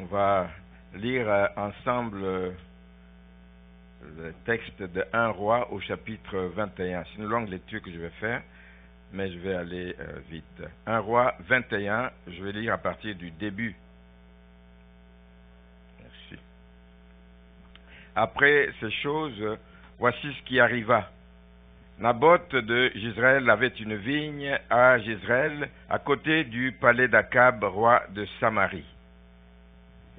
On va lire ensemble le texte de 1 Roi au chapitre 21. C'est une longue lecture que je vais faire, mais je vais aller vite. 1 Roi 21, je vais lire à partir du début. Merci. Après ces choses, voici ce qui arriva. Naboth de Jezreel avait une vigne à Jezreel, à côté du palais d'Akab, roi de Samarie.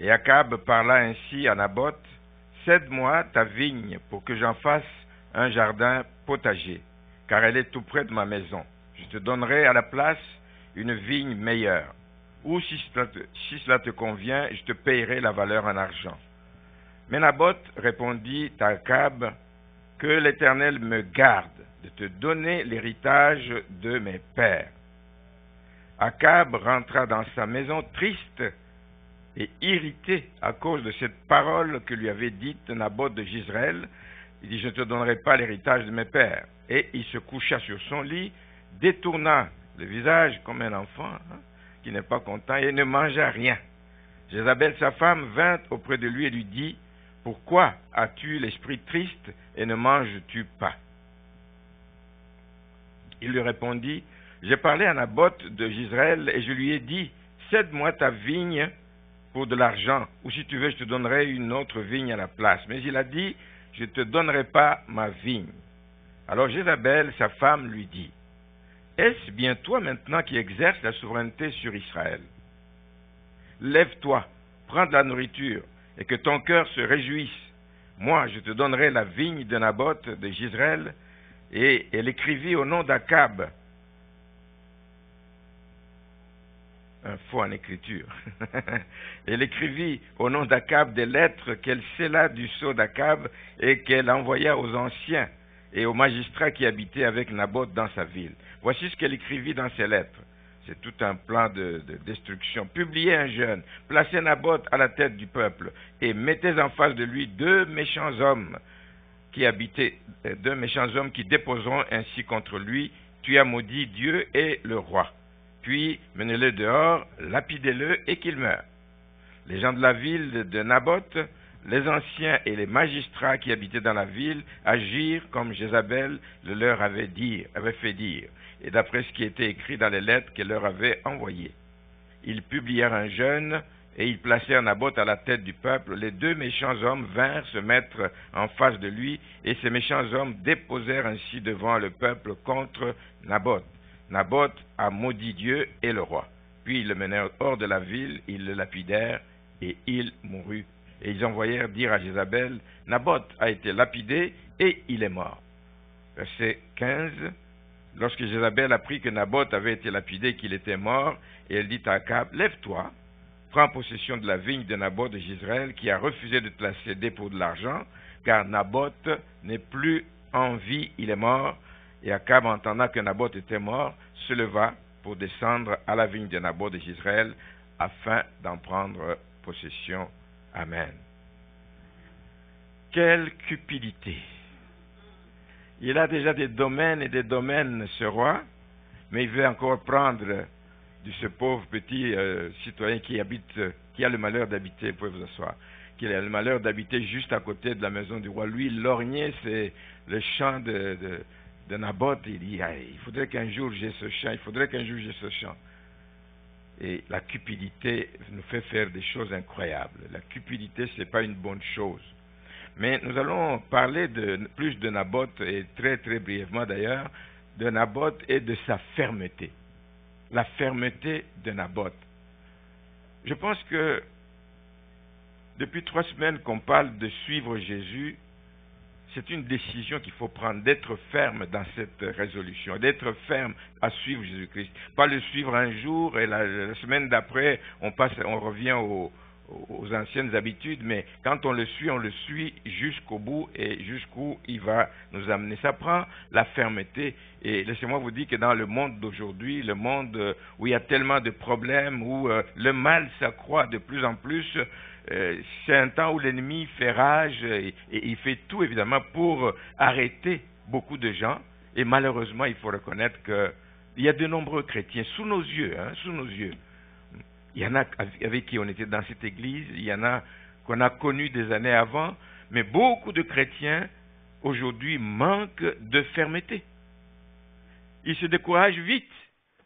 Et Akab parla ainsi à Naboth, « Cède-moi ta vigne pour que j'en fasse un jardin potager, car elle est tout près de ma maison. Je te donnerai à la place une vigne meilleure. Ou si cela te convient, je te payerai la valeur en argent. » Mais Naboth répondit à Akab, « Que l'Éternel me garde de te donner l'héritage de mes pères. » Akab rentra dans sa maison triste et irrité à cause de cette parole que lui avait dite Naboth de Jezreel. Il dit, « Je ne te donnerai pas l'héritage de mes pères. » Et il se coucha sur son lit, détourna le visage comme un enfant qui n'est pas content, et ne mangea rien. Jézabel, sa femme, vint auprès de lui et lui dit, « Pourquoi as-tu l'esprit triste et ne manges-tu pas ?» Il lui répondit, « J'ai parlé à Naboth de Jezreel et je lui ai dit, « Cède-moi ta vigne pour de l'argent, ou si tu veux, je te donnerai une autre vigne à la place. » Mais il a dit, « Je ne te donnerai pas ma vigne. » Alors Jézabel, sa femme, lui dit, « Est-ce bien toi maintenant qui exerces la souveraineté sur Israël? Lève-toi, prends de la nourriture, et que ton cœur se réjouisse. Moi, je te donnerai la vigne de Naboth de Jezreel. » Et elle écrivit au nom d'Akab, un faux en écriture, elle écrivit au nom d'Akab des lettres qu'elle scella du sceau d'Akab et qu'elle envoya aux anciens et aux magistrats qui habitaient avec Naboth dans sa ville. Voici ce qu'elle écrivit dans ces lettres. C'est tout un plan de destruction. Publiez un jeune, placez Naboth à la tête du peuple et mettez en face de lui deux méchants hommes qui déposeront ainsi contre lui, tu as maudit Dieu et le roi. Puis menez-le dehors, lapidez-le et qu'il meure. Les gens de la ville de Naboth, les anciens et les magistrats qui habitaient dans la ville agirent comme Jézabel le leur avait fait dire, et d'après ce qui était écrit dans les lettres qu'elle leur avait envoyées. Ils publièrent un jeûne, et ils placèrent Naboth à la tête du peuple. Les deux méchants hommes vinrent se mettre en face de lui, et ces méchants hommes déposèrent ainsi devant le peuple contre Naboth. Naboth a maudit Dieu et le roi. Puis ils le menèrent hors de la ville, ils le lapidèrent, et il mourut. Et ils envoyèrent dire à Jézabel, « Naboth a été lapidé, et il est mort. » Verset 15. Lorsque Jézabel apprit que Naboth avait été lapidé et qu'il était mort, et elle dit à Akab, « Lève-toi, prends possession de la vigne de Naboth de Jezreel, qui a refusé de te la céder pour de l'argent, car Naboth n'est plus en vie, il est mort. » Et Akab, entendant que Naboth était mort, se leva pour descendre à la vigne de Naboth de Jezreel, afin d'en prendre possession. Amen. Quelle cupidité! Il a déjà des domaines et des domaines, ce roi, mais il veut encore prendre de ce pauvre petit citoyen qui a le malheur d'habiter, vous pouvez vous asseoir, qui a le malheur d'habiter juste à côté de la maison du roi. Lui, l'ornier, c'est le champ de Naboth. Il dit, il faudrait qu'un jour j'ai ce champ, Et la cupidité nous fait faire des choses incroyables. La cupidité, ce n'est pas une bonne chose. Mais nous allons parler plus de Naboth, et très très brièvement d'ailleurs, de Naboth et de sa fermeté. La fermeté de Naboth. Je pense que depuis 3 semaines qu'on parle de suivre Jésus, c'est une décision qu'il faut prendre, d'être ferme dans cette résolution, d'être ferme à suivre Jésus-Christ. Pas le suivre un jour et la semaine d'après, on revient aux anciennes habitudes, mais quand on le suit jusqu'au bout et jusqu'où il va nous amener. Ça prend la fermeté. Et laissez-moi vous dire que dans le monde d'aujourd'hui, le monde où il y a tellement de problèmes, où le mal s'accroît de plus en plus, c'est un temps où l'ennemi fait rage et il fait tout évidemment pour arrêter beaucoup de gens. Et malheureusement, il faut reconnaître qu'il y a de nombreux chrétiens sous nos yeux, Il y en a avec qui on était dans cette église, il y en a qu'on a connus des années avant, mais beaucoup de chrétiens aujourd'hui manquent de fermeté. Ils se découragent vite.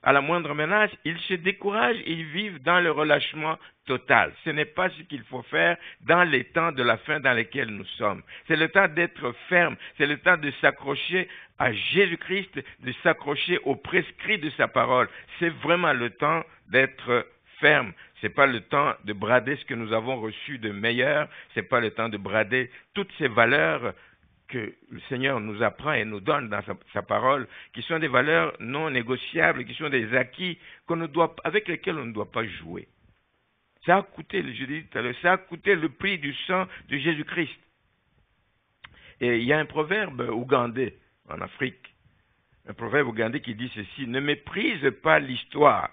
À la moindre menace, ils se découragent et ils vivent dans le relâchement total. Ce n'est pas ce qu'il faut faire dans les temps de la fin dans lesquels nous sommes. C'est le temps d'être ferme, c'est le temps de s'accrocher à Jésus-Christ, de s'accrocher aux prescrits de sa parole. C'est vraiment le temps d'être ferme. Ce n'est pas le temps de brader ce que nous avons reçu de meilleur, ce n'est pas le temps de brader toutes ces valeurs que le Seigneur nous apprend et nous donne dans sa parole, qui sont des valeurs non négociables, qui sont des acquis avec lesquels on ne doit pas jouer. Ça a coûté, je l'ai dit tout à l'heure, ça a coûté le prix du sang de Jésus-Christ. Et il y a un proverbe ougandais en Afrique, un proverbe ougandais qui dit ceci: ne méprise pas l'histoire.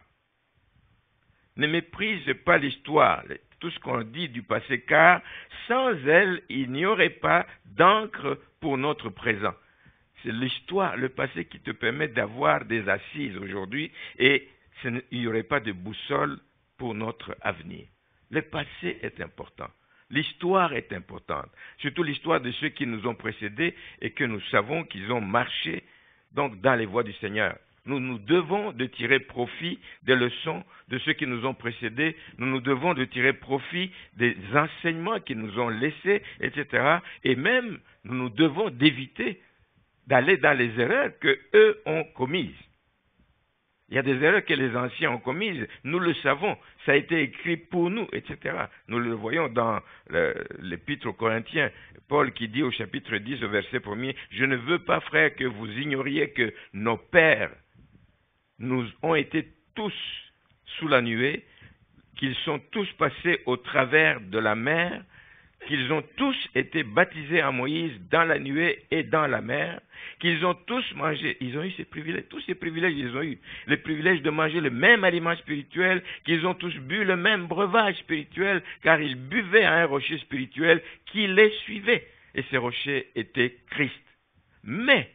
Ne méprise pas l'histoire, tout ce qu'on dit du passé, car sans elle, il n'y aurait pas d'encre pour notre présent. C'est l'histoire, le passé qui te permet d'avoir des assises aujourd'hui et il n'y aurait pas de boussole pour notre avenir. Le passé est important. L'histoire est importante, surtout l'histoire de ceux qui nous ont précédés et que nous savons qu'ils ont marché donc dans les voies du Seigneur. Nous devons de tirer profit des leçons de ceux qui nous ont précédés. Nous devons de tirer profit des enseignements qu'ils nous ont laissés, etc. Et même, nous devons d'éviter d'aller dans les erreurs qu'eux ont commises. Il y a des erreurs que les anciens ont commises. Nous le savons. Ça a été écrit pour nous, etc. Nous le voyons dans l'Épître aux Corinthiens. Paul qui dit au chapitre 10, au verset 1er, « Je ne veux pas, frères, que vous ignoriez que nos pères nous ont été tous sous la nuée, qu'ils sont tous passés au travers de la mer, qu'ils ont tous été baptisés en Moïse dans la nuée et dans la mer, qu'ils ont tous mangé, ils ont eu ces privilèges, tous ces privilèges ils ont eu, le privilège de manger le même aliment spirituel, qu'ils ont tous bu le même breuvage spirituel, car ils buvaient à un rocher spirituel qui les suivait, et ces rochers étaient Christ. Mais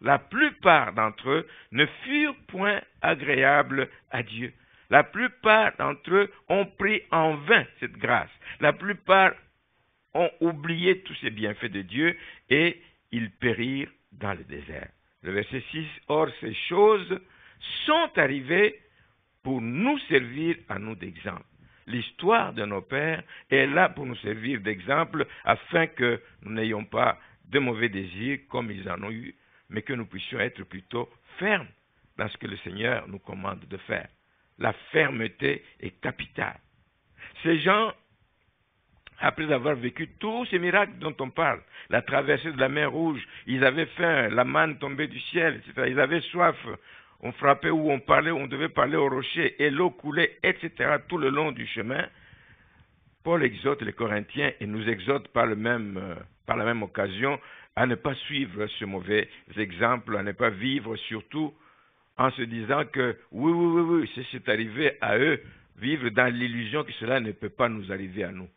la plupart d'entre eux ne furent point agréables à Dieu. La plupart d'entre eux ont pris en vain cette grâce. La plupart ont oublié tous ces bienfaits de Dieu et ils périrent dans le désert. Le verset 6, « Or ces choses sont arrivées pour nous servir à nous d'exemple. » L'histoire de nos pères est là pour nous servir d'exemple afin que nous n'ayons pas de mauvais désirs comme ils en ont eu, mais que nous puissions être plutôt fermes dans ce que le Seigneur nous commande de faire. La fermeté est capitale. Ces gens, après avoir vécu tous ces miracles dont on parle, la traversée de la mer Rouge, ils avaient faim, la manne tombait du ciel, etc. Ils avaient soif, on frappait où on parlait, on devait parler au rocher, et l'eau coulait, etc. tout le long du chemin. Paul exhorte les Corinthiens et nous exhorte par la même occasion à ne pas suivre ce mauvais exemple, à ne pas vivre surtout en se disant que oui, c'est arrivé à eux, vivre dans l'illusion que cela ne peut pas nous arriver à nous.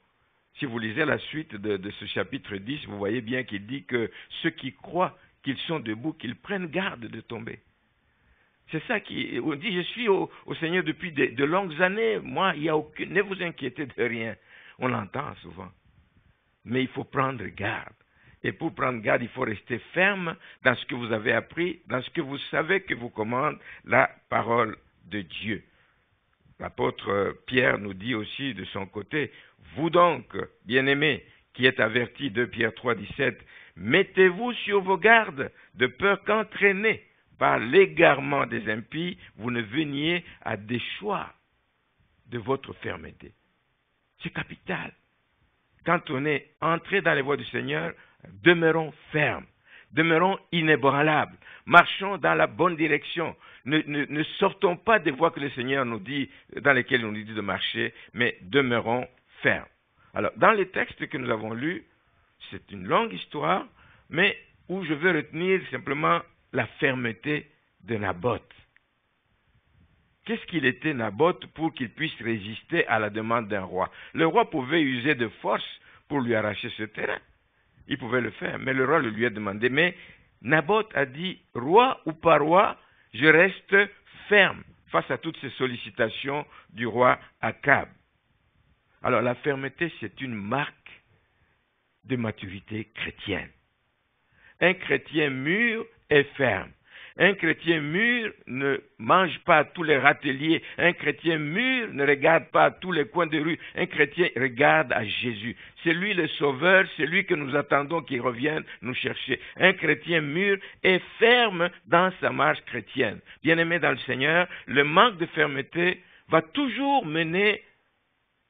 Si vous lisez la suite de ce chapitre 10, vous voyez bien qu'il dit que ceux qui croient qu'ils sont debout, qu'ils prennent garde de tomber. C'est ça on dit, je suis au Seigneur depuis de longues années, moi, il n'y a aucune, ne vous inquiétez de rien. On l'entend souvent. Mais il faut prendre garde. Et pour prendre garde, il faut rester ferme dans ce que vous avez appris, dans ce que vous savez que vous commande la parole de Dieu. L'apôtre Pierre nous dit aussi de son côté, « Vous donc, bien-aimés, qui êtes avertis, 2 Pierre 3, 17, mettez-vous sur vos gardes, de peur qu'entraînés par l'égarement des impies, vous ne veniez à déchoir de votre fermeté. » C'est capital. Quand on est entré dans les voies du Seigneur, demeurons fermes, demeurons inébranlables, marchons dans la bonne direction. Ne sortons pas des voies que le Seigneur nous dit, dans lesquelles on nous dit de marcher, mais demeurons fermes. Alors, dans les textes que nous avons lus, c'est une longue histoire, mais où je veux retenir simplement la fermeté de Naboth. Qu'est-ce qu'il était Naboth pour qu'il puisse résister à la demande d'un roi? Le roi pouvait user de force pour lui arracher ce terrain. Il pouvait le faire, mais le roi le lui a demandé. Mais Naboth a dit, roi ou pas roi, je reste ferme, face à toutes ces sollicitations du roi Akab. Alors la fermeté, c'est une marque de maturité chrétienne. Un chrétien mûr est ferme. Un chrétien mûr ne mange pas tous les râteliers. Un chrétien mûr ne regarde pas tous les coins de rue. Un chrétien regarde à Jésus. C'est lui le sauveur, c'est lui que nous attendons qu'il revienne nous chercher. Un chrétien mûr est ferme dans sa marche chrétienne. Bien-aimé dans le Seigneur, le manque de fermeté va toujours mener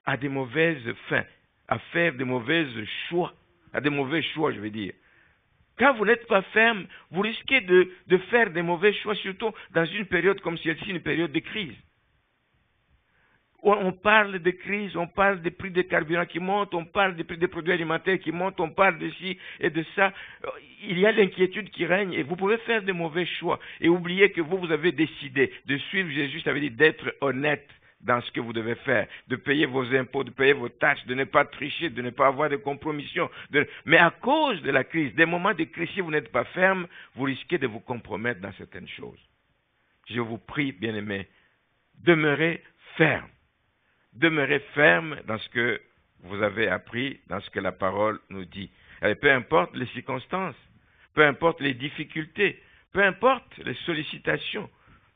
à des mauvaises fins, à faire de mauvais choix, je veux dire. Quand vous n'êtes pas ferme, vous risquez de faire des mauvais choix, surtout dans une période comme celle-ci, une période de crise. On parle de crise, on parle des prix des carburants qui montent, on parle des prix des produits alimentaires qui montent, on parle de ci et de ça. Il y a l'inquiétude qui règne et vous pouvez faire des mauvais choix. Et oubliez que vous avez décidé de suivre Jésus, ça veut dire d'être honnête dans ce que vous devez faire, de payer vos impôts, de payer vos tâches, de ne pas tricher, de ne pas avoir de compromissions. Mais à cause de la crise, des moments de crise, si vous n'êtes pas ferme, vous risquez de vous compromettre dans certaines choses. Je vous prie, bien-aimés, demeurez ferme. Demeurez ferme dans ce que vous avez appris, dans ce que la parole nous dit. Et peu importe les circonstances, peu importe les difficultés, peu importe les sollicitations,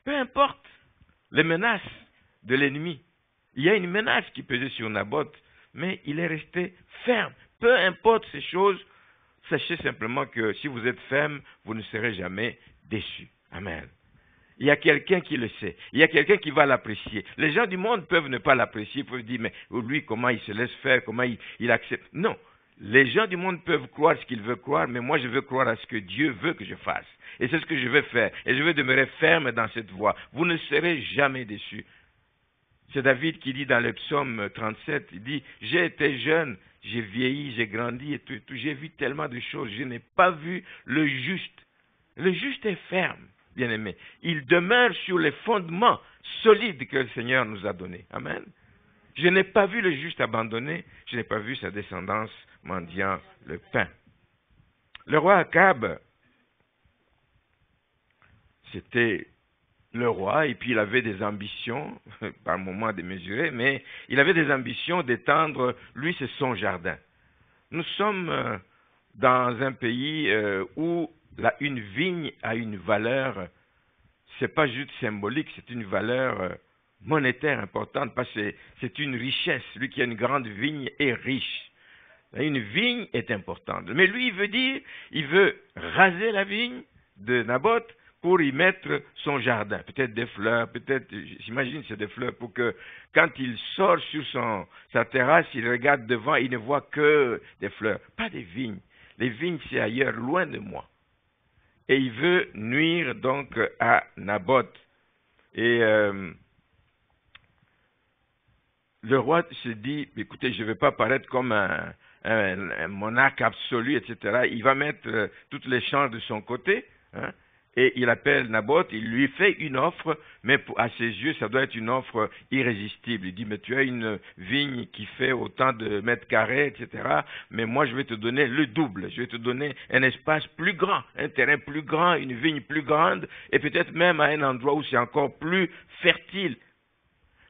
peu importe les menaces de l'ennemi. Il y a une menace qui pesait sur Naboth, mais il est resté ferme. Peu importe ces choses, sachez simplement que si vous êtes ferme, vous ne serez jamais déçus. Amen. Il y a quelqu'un qui le sait. Il y a quelqu'un qui va l'apprécier. Les gens du monde peuvent ne pas l'apprécier, peuvent dire, mais lui, comment il se laisse faire, comment il accepte. Non. Les gens du monde peuvent croire ce qu'ils veulent croire, mais moi je veux croire à ce que Dieu veut que je fasse. Et c'est ce que je vais faire. Et je vais demeurer ferme dans cette voie. Vous ne serez jamais déçus. C'est David qui dit dans le psaume 37, il dit, j'ai été jeune, j'ai vieilli, j'ai grandi, et tout, j'ai vu tellement de choses, je n'ai pas vu le juste. Le juste est ferme, bien-aimé. Il demeure sur les fondements solides que le Seigneur nous a donnés. Amen. Je n'ai pas vu le juste abandonné, je n'ai pas vu sa descendance mendiant le pain. Le roi Akab, c'était le roi, et puis il avait des ambitions, par moments démesurées, mais il avait des ambitions d'étendre, lui c'est son jardin. Nous sommes dans un pays où une vigne a une valeur, c'est pas juste symbolique, c'est une valeur monétaire importante, parce que c'est une richesse. Lui qui a une grande vigne est riche. Une vigne est importante. Mais lui, il veut raser la vigne de Naboth pour y mettre son jardin. Peut-être des fleurs, j'imagine c'est des fleurs, pour que quand il sort sur sa terrasse, il regarde devant, il ne voit que des fleurs, pas des vignes. Les vignes, c'est ailleurs, loin de moi. Et il veut nuire donc à Naboth. Et le roi se dit, écoutez, je ne vais pas paraître comme un monarque absolu, etc. Il va mettre toutes les chances de son côté, hein, et il appelle Naboth, il lui fait une offre, mais à ses yeux, ça doit être une offre irrésistible. Il dit, mais tu as une vigne qui fait autant de mètres carrés, etc., mais moi, je vais te donner le double. Je vais te donner un espace plus grand, un terrain plus grand, une vigne plus grande, et peut-être même à un endroit où c'est encore plus fertile.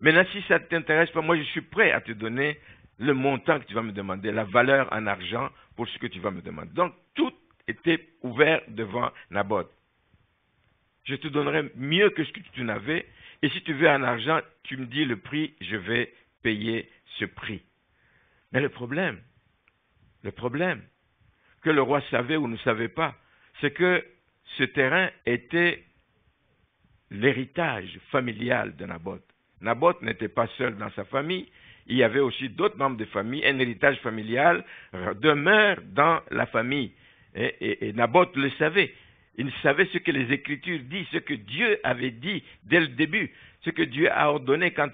Maintenant, si ça ne t'intéresse pas, moi, je suis prêt à te donner le montant que tu vas me demander, la valeur en argent pour ce que tu vas me demander. Donc, tout était ouvert devant Naboth. Je te donnerai mieux que ce que tu n'avais, et si tu veux en argent, tu me dis le prix, je vais payer ce prix. Mais le problème que le roi savait ou ne savait pas, c'est que ce terrain était l'héritage familial de Naboth. Naboth n'était pas seul dans sa famille, il y avait aussi d'autres membres de famille, un héritage familial demeure dans la famille. Et Naboth le savait. Il savait ce que les Écritures disent, ce que Dieu avait dit dès le début, ce que Dieu a ordonné quand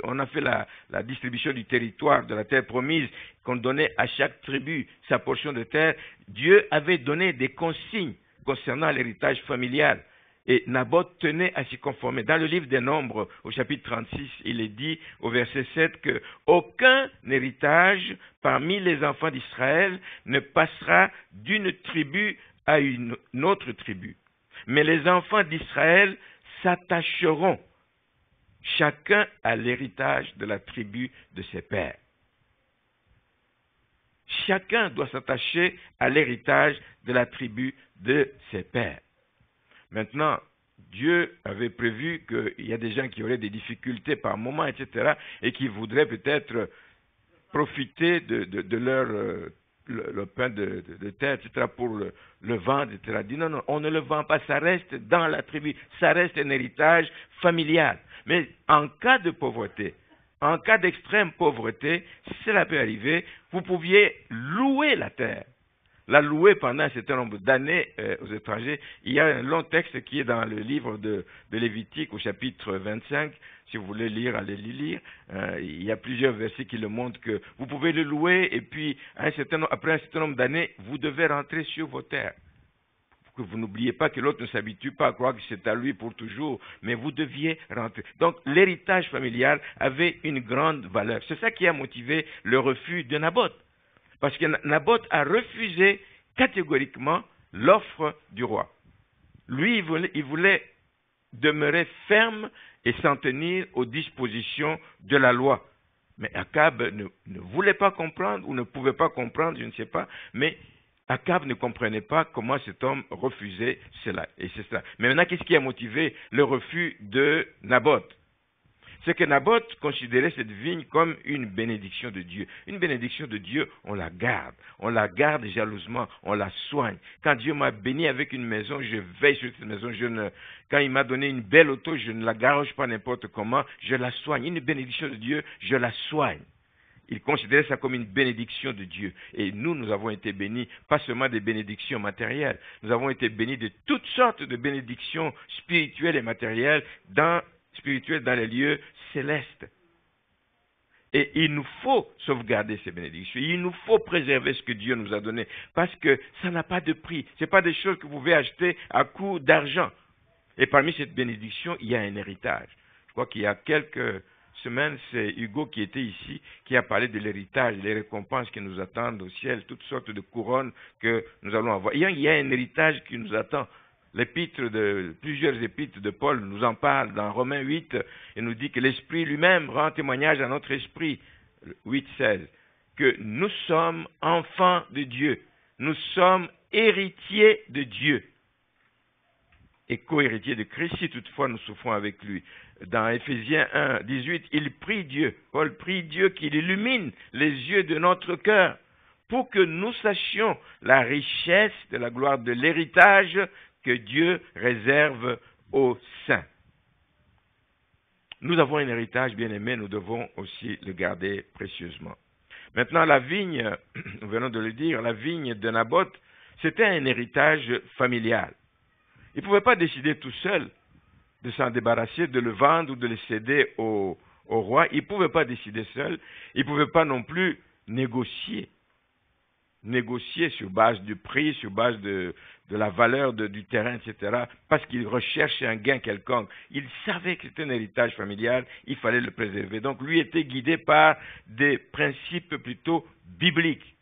on a fait la distribution du territoire, de la terre promise, qu'on donnait à chaque tribu sa portion de terre. Dieu avait donné des consignes concernant l'héritage familial. Et Naboth tenait à s'y conformer. Dans le livre des Nombres, au chapitre 36, il est dit au verset 7 que aucun héritage parmi les enfants d'Israël ne passera d'une tribu à une autre tribu. Mais les enfants d'Israël s'attacheront chacun à l'héritage de la tribu de ses pères. Chacun doit s'attacher à l'héritage de la tribu de ses pères. Maintenant, Dieu avait prévu qu'il y a des gens qui auraient des difficultés par moment, etc., et qui voudraient peut-être profiter de leur le pain de terre, etc., pour le vendre, etc. Il dit non, on ne le vend pas, ça reste dans la tribu, ça reste un héritage familial. Mais en cas de pauvreté, en cas d'extrême pauvreté, si cela peut arriver, vous pouviez louer la terre. La louer pendant un certain nombre d'années aux étrangers. Il y a un long texte qui est dans le livre de Lévitique au chapitre 25. Si vous voulez lire, allez le lire. Il y a plusieurs versets qui le montrent que vous pouvez le louer et puis après un certain nombre d'années, vous devez rentrer sur vos terres. Que vous n'oubliez pas que l'autre ne s'habitue pas à croire que c'est à lui pour toujours, mais vous deviez rentrer. Donc l'héritage familial avait une grande valeur. C'est ça qui a motivé le refus de Naboth. Parce que Naboth a refusé catégoriquement l'offre du roi. Lui, il voulait demeurer ferme et s'en tenir aux dispositions de la loi. Mais Akab ne voulait pas comprendre ou ne pouvait pas comprendre, je ne sais pas, mais Akab ne comprenait pas comment cet homme refusait cela. Et c'est ça. Mais maintenant, qu'est-ce qui a motivé le refus de Naboth? C'est que Naboth considérait cette vigne comme une bénédiction de Dieu. Une bénédiction de Dieu, on la garde jalousement, on la soigne. Quand Dieu m'a béni avec une maison, je veille sur cette maison. Quand il m'a donné une belle auto, je ne la garoche pas n'importe comment, je la soigne. Une bénédiction de Dieu, je la soigne. Il considérait ça comme une bénédiction de Dieu. Et nous avons été bénis, pas seulement des bénédictions matérielles, nous avons été bénis de toutes sortes de bénédictions spirituelles et matérielles dans les lieux célestes. Et il nous faut sauvegarder ces bénédictions. Il nous faut préserver ce que Dieu nous a donné. Parce que ça n'a pas de prix. Ce n'est pas des choses que vous pouvez acheter à coût d'argent. Et parmi cette bénédiction, il y a un héritage. Je crois qu'il y a quelques semaines, c'est Hugo qui était ici, qui a parlé de l'héritage, les récompenses qui nous attendent au ciel, toutes sortes de couronnes que nous allons avoir. Il y a un héritage qui nous attend. Plusieurs épîtres de Paul nous en parlent dans Romains 8, il nous dit que l'Esprit lui-même rend témoignage à notre esprit, 8,16, que nous sommes enfants de Dieu, nous sommes héritiers de Dieu et co-héritiers de Christ si toutefois nous souffrons avec lui. Dans Éphésiens 1, 18, Paul prie Dieu qu'il illumine les yeux de notre cœur pour que nous sachions la richesse de la gloire de l'héritage que Dieu réserve aux saints. Nous avons un héritage bien aimé, nous devons aussi le garder précieusement. Maintenant, la vigne, nous venons de le dire, la vigne de Naboth, c'était un héritage familial. Il ne pouvait pas décider tout seul de s'en débarrasser, de le vendre ou de le céder au roi. Il ne pouvait pas décider seul. Il ne pouvait pas non plus négocier sur base du prix, sur base de la valeur du terrain, etc., parce qu'il recherchait un gain quelconque. Il savait que c'était un héritage familial, il fallait le préserver. Donc lui était guidé par des principes plutôt bibliques.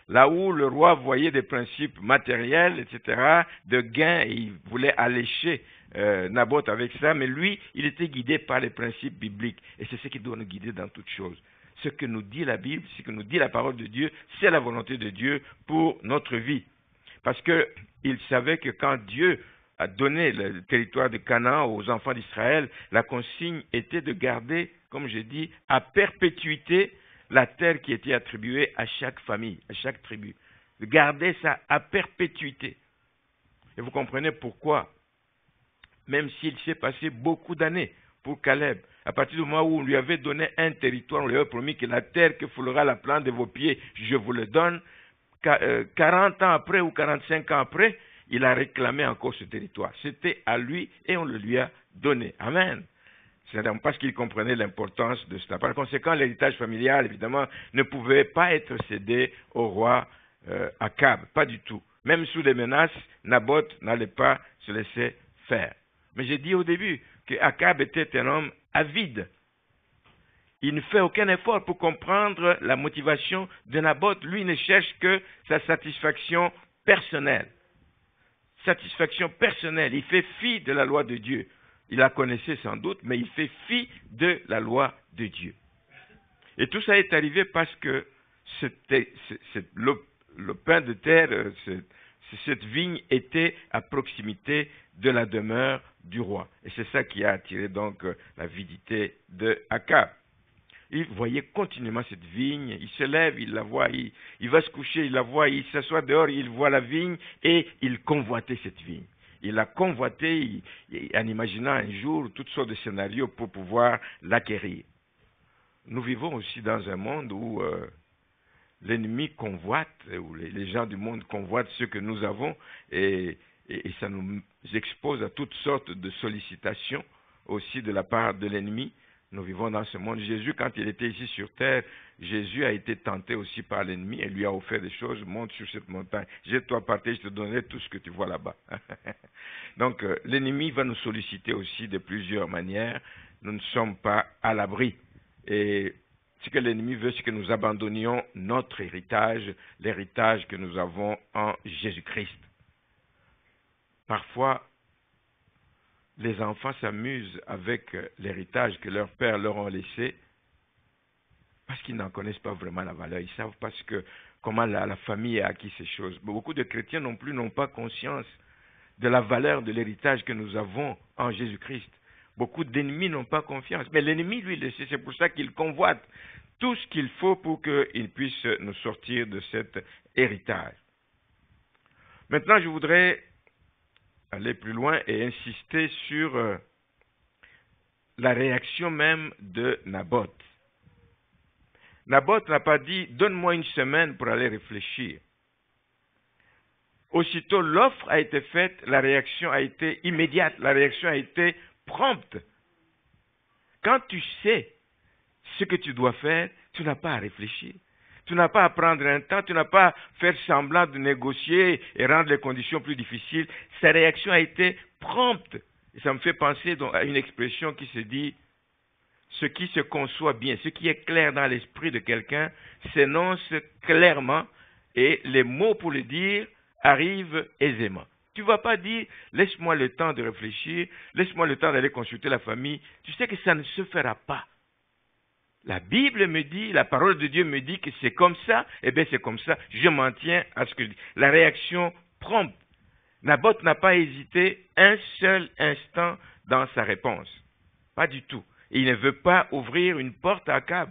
Là où le roi voyait des principes matériels, etc., de gain, et il voulait allécher Naboth avec ça, mais lui, il était guidé par les principes bibliques. Et c'est ce qui doit nous guider dans toutes choses. Ce que nous dit la Bible, ce que nous dit la parole de Dieu, c'est la volonté de Dieu pour notre vie. Parce qu'il savait que quand Dieu a donné le territoire de Canaan aux enfants d'Israël, la consigne était de garder, comme je dis, à perpétuité la terre qui était attribuée à chaque famille, à chaque tribu. De garder ça à perpétuité. Et vous comprenez pourquoi, même s'il s'est passé beaucoup d'années pour Caleb, à partir du moment où on lui avait donné un territoire, on lui avait promis que la terre que foulera la plante de vos pieds, je vous le donne, 40 ans après ou 45 ans après, il a réclamé encore ce territoire. C'était à lui et on le lui a donné. Amen. C'est parce qu'il comprenait l'importance de cela. Par conséquent, l'héritage familial, évidemment, ne pouvait pas être cédé au roi Akab, pas du tout. Même sous les menaces, Naboth n'allait pas se laisser faire. Mais j'ai dit au début que Akab était un homme avide. Il ne fait aucun effort pour comprendre la motivation de Naboth. Lui ne cherche que sa satisfaction personnelle. Satisfaction personnelle. Il fait fi de la loi de Dieu. Il la connaissait sans doute, mais il fait fi de la loi de Dieu. Et tout ça est arrivé parce que le pain de terre, cette vigne était à proximité de la demeure du roi. Et c'est ça qui a attiré donc l'avidité de Akab. Il voyait continuellement cette vigne, il se lève, il la voit, il va se coucher, il la voit, il s'assoit dehors, il voit la vigne et il convoitait cette vigne. Il l'a convoitée en imaginant un jour toutes sortes de scénarios pour pouvoir l'acquérir. Nous vivons aussi dans un monde où l'ennemi convoite, où les gens du monde convoitent ce que nous avons et ça nous expose à toutes sortes de sollicitations aussi de la part de l'ennemi. Nous vivons dans ce monde. Jésus, quand il était ici sur terre, Jésus a été tenté aussi par l'ennemi et lui a offert des choses. Monte sur cette montagne, jette-toi par terre, je te donnerai tout ce que tu vois là-bas. Donc, l'ennemi va nous solliciter aussi de plusieurs manières. Nous ne sommes pas à l'abri. Et ce que l'ennemi veut, c'est que nous abandonnions notre héritage, l'héritage que nous avons en Jésus-Christ. Parfois, les enfants s'amusent avec l'héritage que leurs pères leur ont laissé parce qu'ils n'en connaissent pas vraiment la valeur. Ils savent pas comment la famille a acquis ces choses. Beaucoup de chrétiens non plus n'ont pas conscience de la valeur de l'héritage que nous avons en Jésus-Christ. Beaucoup d'ennemis n'ont pas confiance. Mais l'ennemi, lui, le sait. C'est pour ça qu'il convoite tout ce qu'il faut pour qu'il puisse nous sortir de cet héritage. Maintenant, je voudrais aller plus loin et insister sur la réaction même de Naboth. Naboth n'a pas dit « donne-moi une semaine pour aller réfléchir ». Aussitôt l'offre a été faite, la réaction a été immédiate, la réaction a été prompte. Quand tu sais ce que tu dois faire, tu n'as pas à réfléchir. Tu n'as pas à prendre un temps, tu n'as pas à faire semblant de négocier et rendre les conditions plus difficiles. Sa réaction a été prompte. Et ça me fait penser à une expression qui se dit « ce qui se conçoit bien, ce qui est clair dans l'esprit de quelqu'un s'énonce clairement et les mots pour le dire arrivent aisément ». Tu ne vas pas dire « laisse-moi le temps de réfléchir, laisse-moi le temps d'aller consulter la famille ». Tu sais que ça ne se fera pas. La Bible me dit, la parole de Dieu me dit que c'est comme ça, eh bien c'est comme ça, je m'en tiens à ce que je dis. La réaction prompte. Naboth n'a pas hésité un seul instant dans sa réponse. Pas du tout. Et il ne veut pas ouvrir une porte à Akab.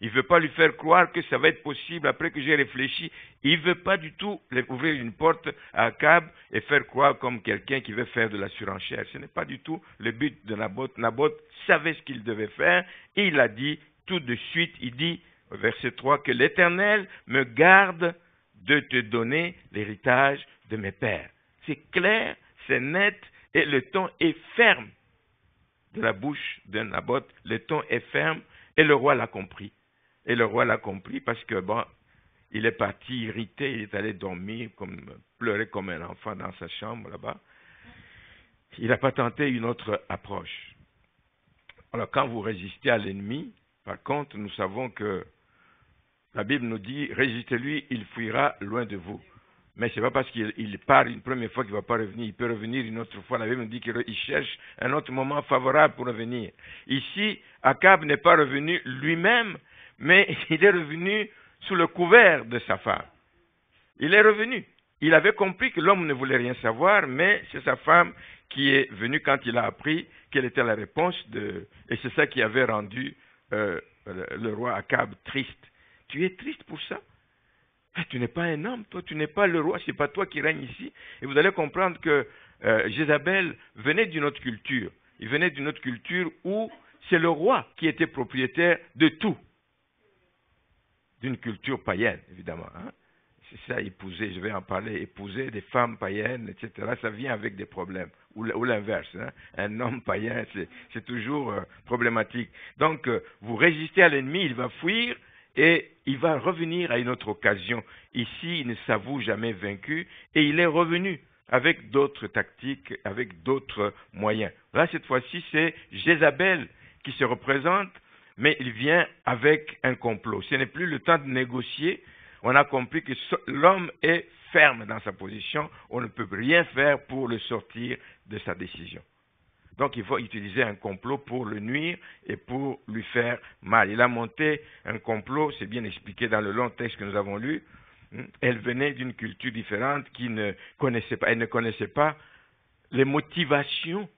Il ne veut pas lui faire croire que ça va être possible après que j'ai réfléchi. Il ne veut pas du tout ouvrir une porte à Akab et faire croire comme quelqu'un qui veut faire de la surenchère. Ce n'est pas du tout le but de Naboth. Naboth savait ce qu'il devait faire et il a dit tout de suite, il dit, verset 3, que l'Éternel me garde de te donner l'héritage de mes pères. C'est clair, c'est net et le ton est ferme de la bouche de Naboth. Le ton est ferme et le roi l'a compris. Et le roi l'a compris parce que, il est parti irrité, il est allé dormir, pleurer comme un enfant dans sa chambre là-bas. Il n'a pas tenté une autre approche. Alors, quand vous résistez à l'ennemi, par contre, nous savons que la Bible nous dit, résistez-lui, il fuira loin de vous. Mais ce n'est pas parce qu'il part une première fois qu'il ne va pas revenir, il peut revenir une autre fois. La Bible nous dit qu'il cherche un autre moment favorable pour revenir. Ici, Akab n'est pas revenu lui-même, mais il est revenu sous le couvert de sa femme. Il est revenu. Il avait compris que l'homme ne voulait rien savoir, mais c'est sa femme qui est venue quand il a appris quelle était la réponse et c'est ça qui avait rendu le roi Akab triste. Tu es triste pour ça? Tu n'es pas un homme, toi, tu n'es pas le roi, ce n'est pas toi qui règne ici. Et vous allez comprendre que Jézabel venait d'une autre culture. Il venait d'une autre culture où c'est le roi qui était propriétaire de tout. D'une culture païenne, évidemment. Hein? C'est ça, épouser, je vais en parler, épouser des femmes païennes, etc. Ça vient avec des problèmes. Ou l'inverse. Hein? Un homme païen, c'est toujours problématique. Donc, vous résistez à l'ennemi, il va fuir et il va revenir à une autre occasion. Ici, il ne s'avoue jamais vaincu et il est revenu avec d'autres tactiques, avec d'autres moyens. Là, cette fois-ci, c'est Jézabel qui se représente, mais il vient avec un complot. Ce n'est plus le temps de négocier. On a compris que l'homme est ferme dans sa position. On ne peut rien faire pour le sortir de sa décision. Donc il faut utiliser un complot pour le nuire et pour lui faire mal. Il a monté un complot, c'est bien expliqué dans le long texte que nous avons lu. Elle venait d'une culture différente qui ne connaissait pas, elle ne connaissait pas les motivations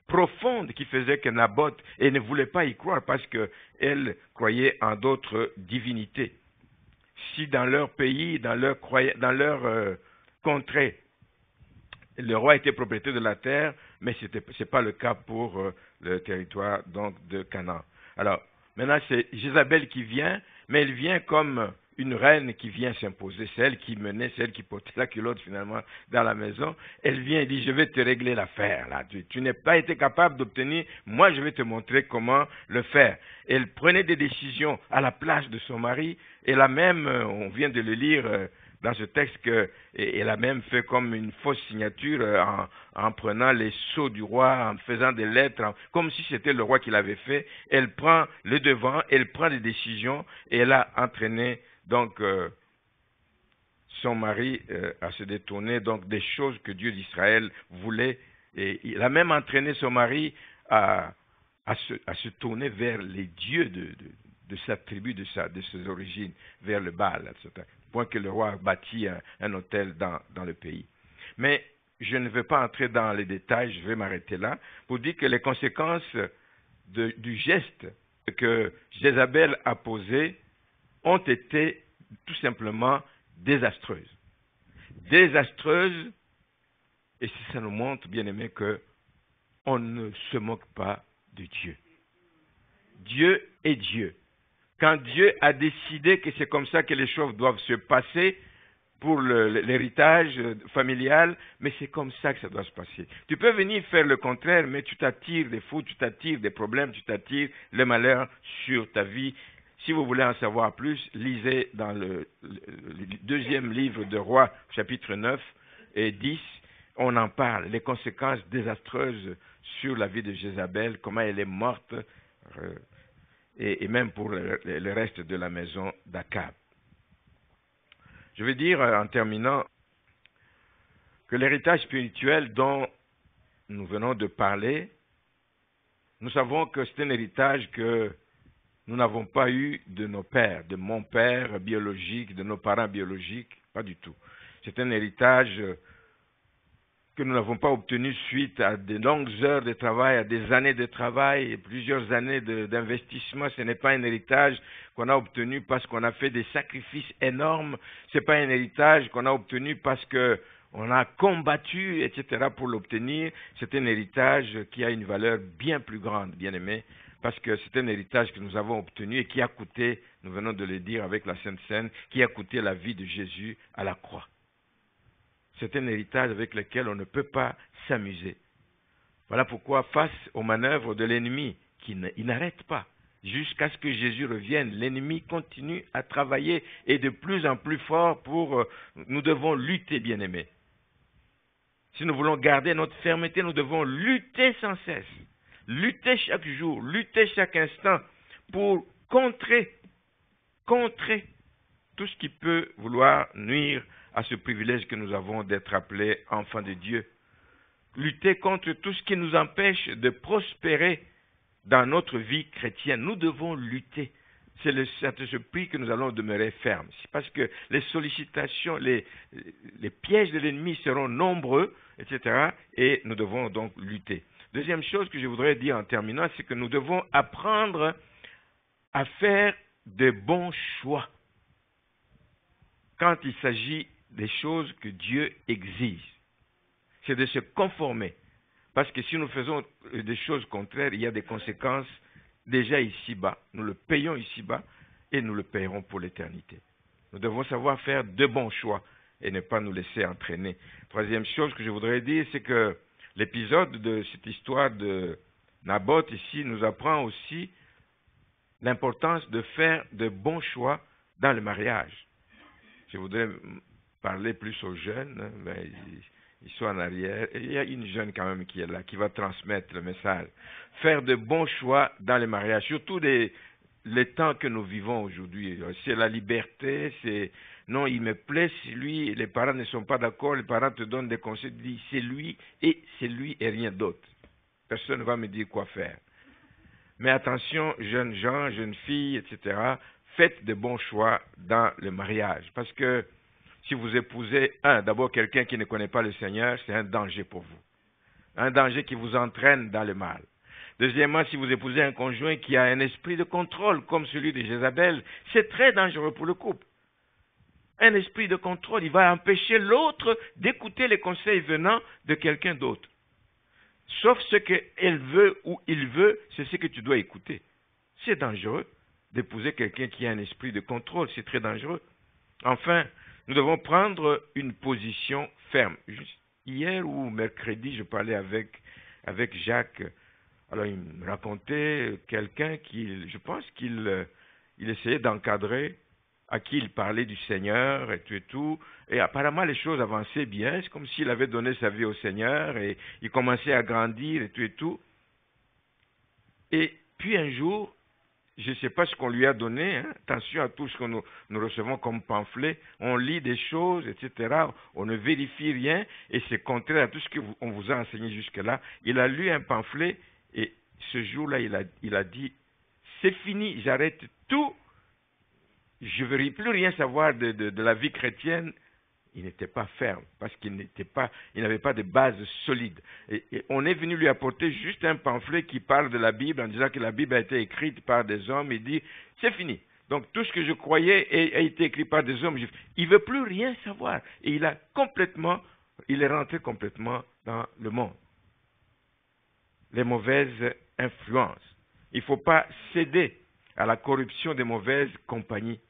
profondes qui faisaient que Naboth, et ne voulait pas y croire parce qu'elle croyait en d'autres divinités. Si dans leur pays, dans leur contrée, le roi était propriétaire de la terre, mais ce n'est pas le cas pour le territoire donc, de Canaan. Alors, maintenant, c'est Jézabel qui vient, mais elle vient comme une reine qui vient s'imposer. C'est elle qui menait, c'est elle qui portait la culotte finalement dans la maison. Elle vient et dit, je vais te régler l'affaire. Là. Tu n'as pas été capable d'obtenir, moi je vais te montrer comment le faire. Elle prenait des décisions à la place de son mari, et là même, on vient de le lire dans ce texte, elle a même fait comme une fausse signature en prenant les sceaux du roi, en faisant des lettres, comme si c'était le roi qui l'avait fait. Elle prend le devant, elle prend des décisions, et elle a entraîné donc son mari à se détourner donc des choses que Dieu d'Israël voulait. Et il a même entraîné son mari à se tourner vers les dieux de sa tribu, de ses origines, vers le Baal, etc. Point que le roi a bâti un hôtel dans le pays. Mais je ne vais pas entrer dans les détails, je vais m'arrêter là, pour dire que les conséquences du geste que Jézabel a posé ont été tout simplement désastreuses. Désastreuses, et ça nous montre, bien aimé, qu'on ne se moque pas de Dieu. Dieu est Dieu. Quand Dieu a décidé que c'est comme ça que les choses doivent se passer pour l'héritage familial, mais c'est comme ça que ça doit se passer. Tu peux venir faire le contraire, mais tu t'attires des fous, tu t'attires des problèmes, tu t'attires le malheur sur ta vie. Si vous voulez en savoir plus, lisez dans le deuxième livre de Rois, chapitre 9 et 10, on en parle, les conséquences désastreuses sur la vie de Jézabel, comment elle est morte, et même pour le reste de la maison d'Akab. Je veux dire, en terminant, que l'héritage spirituel dont nous venons de parler, nous savons que c'est un héritage que nous n'avons pas eu de nos pères, de mon père biologique, de nos parents biologiques, pas du tout. C'est un héritage que nous n'avons pas obtenu suite à de longues heures de travail, à des années de travail, et plusieurs années d'investissement. Ce n'est pas un héritage qu'on a obtenu parce qu'on a fait des sacrifices énormes. Ce n'est pas un héritage qu'on a obtenu parce qu'on a combattu, etc. pour l'obtenir. C'est un héritage qui a une valeur bien plus grande, bien aimé, parce que c'est un héritage que nous avons obtenu et qui a coûté, nous venons de le dire avec la Sainte Seine, qui a coûté la vie de Jésus à la croix. C'est un héritage avec lequel on ne peut pas s'amuser. Voilà pourquoi, face aux manœuvres de l'ennemi, il n'arrête pas, jusqu'à ce que Jésus revienne, l'ennemi continue à travailler et de plus en plus fort nous devons lutter, bien-aimés. Si nous voulons garder notre fermeté, nous devons lutter sans cesse. Lutter chaque jour, lutter chaque instant pour contrer tout ce qui peut vouloir nuire à ce privilège que nous avons d'être appelés enfants de Dieu. Lutter contre tout ce qui nous empêche de prospérer dans notre vie chrétienne. Nous devons lutter. C'est à ce prix que nous allons demeurer fermes. C'est parce que les sollicitations, les pièges de l'ennemi seront nombreux, etc. Et nous devons donc lutter. Deuxième chose que je voudrais dire en terminant, c'est que nous devons apprendre à faire de bons choix quand il s'agit des choses que Dieu exige. C'est de se conformer. Parce que si nous faisons des choses contraires, il y a des conséquences déjà ici-bas. Nous le payons ici-bas et nous le payerons pour l'éternité. Nous devons savoir faire de bons choix et ne pas nous laisser entraîner. Troisième chose que je voudrais dire, c'est que l'épisode de cette histoire de Naboth ici nous apprend aussi l'importance de faire de bons choix dans le mariage. Je voudrais parler plus aux jeunes, mais ils sont en arrière. Et il y a une jeune quand même qui est là, qui va transmettre le message. Faire de bons choix dans le mariage, surtout des le temps que nous vivons aujourd'hui. C'est la liberté, c'est... Non, il me plaît, c'est lui, les parents ne sont pas d'accord, les parents te donnent des conseils, tu dis c'est lui et rien d'autre. Personne ne va me dire quoi faire. Mais attention, jeunes gens, jeunes filles, etc., faites de bons choix dans le mariage. Parce que si vous épousez, d'abord quelqu'un qui ne connaît pas le Seigneur, c'est un danger pour vous. Un danger qui vous entraîne dans le mal. Deuxièmement, si vous épousez un conjoint qui a un esprit de contrôle, comme celui de Jézabel, c'est très dangereux pour le couple. Un esprit de contrôle, il va empêcher l'autre d'écouter les conseils venant de quelqu'un d'autre. Sauf ce qu'elle veut ou il veut, c'est ce que tu dois écouter. C'est dangereux d'épouser quelqu'un qui a un esprit de contrôle, c'est très dangereux. Enfin, nous devons prendre une position ferme. Hier ou mercredi, je parlais avec Jacques. Alors, il me racontait quelqu'un qui, je pense qu'il essayait d'encadrer, à qui il parlait du Seigneur et tout. Et apparemment, les choses avançaient bien. C'est comme s'il avait donné sa vie au Seigneur et il commençait à grandir et tout. Et puis un jour, je ne sais pas ce qu'on lui a donné, attention à tout ce que nous recevons comme pamphlet, on lit des choses, etc., on ne vérifie rien, et c'est contraire à tout ce qu'on vous a enseigné jusque-là. Il a lu un pamphlet, et ce jour-là, il a dit, c'est fini, j'arrête tout, je ne veux plus rien savoir de la vie chrétienne. Il n'était pas ferme, parce qu'il n'avait pas de base solide. Et on est venu lui apporter juste un pamphlet qui parle de la Bible, en disant que la Bible a été écrite par des hommes. Il dit, c'est fini. Donc tout ce que je croyais a été écrit par des hommes. Il ne veut plus rien savoir. Et il est rentré complètement dans le monde. Les mauvaises influences. Il ne faut pas céder à la corruption des mauvaises compagnies.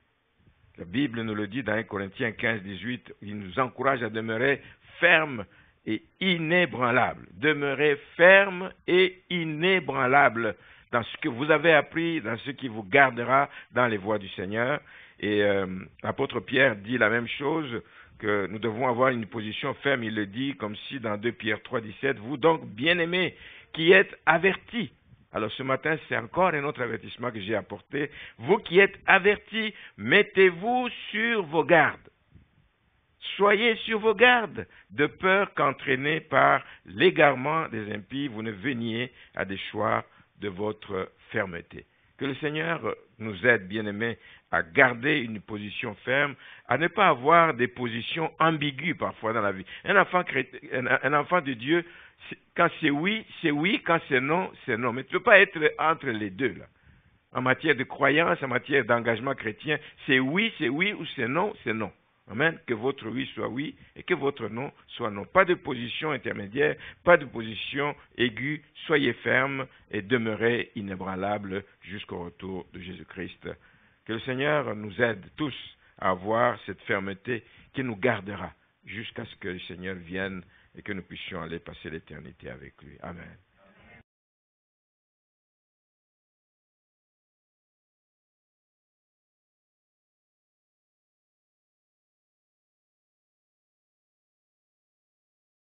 La Bible nous le dit dans 1 Corinthiens 15, 18, il nous encourage à demeurer ferme et inébranlable. Demeurez ferme et inébranlable dans ce que vous avez appris, dans ce qui vous gardera dans les voies du Seigneur. Et l'apôtre Pierre dit la même chose, que nous devons avoir une position ferme. Il le dit comme si dans 2 Pierre 3, 17, vous donc, bien-aimés, qui êtes avertis. Alors ce matin, c'est encore un autre avertissement que j'ai apporté. Vous qui êtes avertis, mettez-vous sur vos gardes. Soyez sur vos gardes, de peur qu'entraînés par l'égarement des impies, vous ne veniez à déchoir de votre fermeté. Que le Seigneur nous aide, bien-aimés, à garder une position ferme, à ne pas avoir des positions ambiguës parfois dans la vie. Un enfant de Dieu, quand c'est oui, quand c'est non, c'est non. Mais tu ne peux pas être entre les deux, là. En matière de croyance, en matière d'engagement chrétien, c'est oui ou c'est non, c'est non. Amen. Que votre oui soit oui et que votre non soit non. Pas de position intermédiaire, pas de position aiguë. Soyez fermes et demeurez inébranlables jusqu'au retour de Jésus-Christ. Que le Seigneur nous aide tous à avoir cette fermeté qui nous gardera jusqu'à ce que le Seigneur vienne et que nous puissions aller passer l'éternité avec lui. Amen.